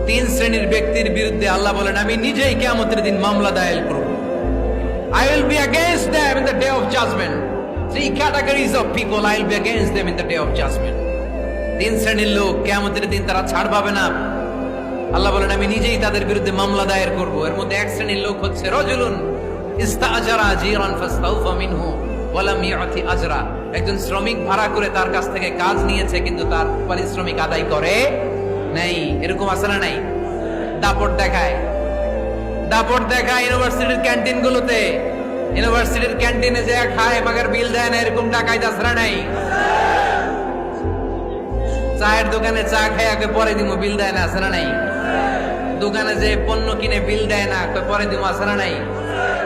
তিন শ্রেণীর ব্যক্তির বিরুদ্ধে আল্লাহ বলেন আমি নিজেই কিয়ামতের দিন মামলা দায়ের করব। I will be against them in the day of judgment. Three categories of people I will be against them in the day of judgment. তিন শ্রেণীর লোক কিয়ামতের দিন তারা ছাড় পাবে না। আল্লাহ বলেন আমি নিজেই তাদের বিরুদ্ধে মামলা দায়ের করব। এর মধ্যে এক শ্রেণীর লোক হচ্ছে রাজুলুন ইস্তাআজারা জিরান ফাস্তাউফা মিনহু ওয়া লাম ইয়াতি আজরা। একজন শ্রমিক ভাড়া করে তার কাছ থেকে কাজ নিয়েছে কিন্তু তার পারিশ্রমিক আদায় করে নাই। এরকম আছে না নাই? দাপট দেখায় ইউনিভার্সিটির ক্যান্টিন গুলোতে। ইউনিভার্সিটির ক্যান্টিনে যে খায় মাগার বিল দেয় না, এরকম ডাকাইত আছে না নাই? চায়ের দোকানে চা খায় পরে দিমু বিল দেয় না, আছে না নাই? দোকানে যে পণ্য কিনে বিল দেয় না পরে দিমু, আছে না নাই?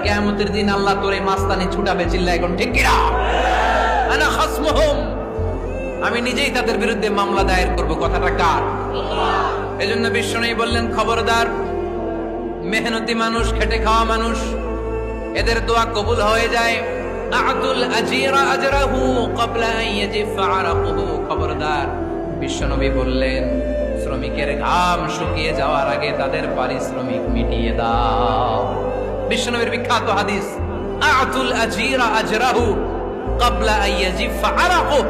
কিয়ামতের দিন আল্লাহ তোরে মাস্তানি ছুটাবে, চিল্লা এখন ঠিক কিনা? আনা খাসমুহুম, আমি নিজেই তাদের বিরুদ্ধে মামলা দায়ের করব। কথাটা কার? এজন্য বিশ্বনবী বললেন খবরদার, মেহনতি মানুষ, খেটে খাওয়া মানুষ, এদের দোয়া কবুল হয়ে যায়। আতুল আজিরা আজরাহু ক্বাবলা আন ইয়াজিফা আরাকুহু। খবরদার, বিশ্বনবী বললেন শ্রমিকের ঘাম শুকিয়ে যাওয়ার আগে তাদের পারিশ্রমিক মিটিয়ে দাও। বিশ্বনবীর বিখ্যাত হাদিস, আতুল আজিরা আজরাহু ক্বাবলা আন ইয়াজিফা আরাকুহু।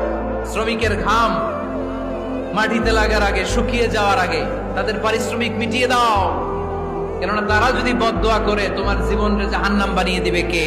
শ্রমিকের ঘাম মাটিতে লাগার আগে, শুকিয়ে যাওয়ার আগে তাদের পারিশ্রমিক মিটিয়ে দাও। কেননা তারা যদি বদদোয়া করে তোমার জীবনকে জাহান্নাম বানিয়ে দিবে কে?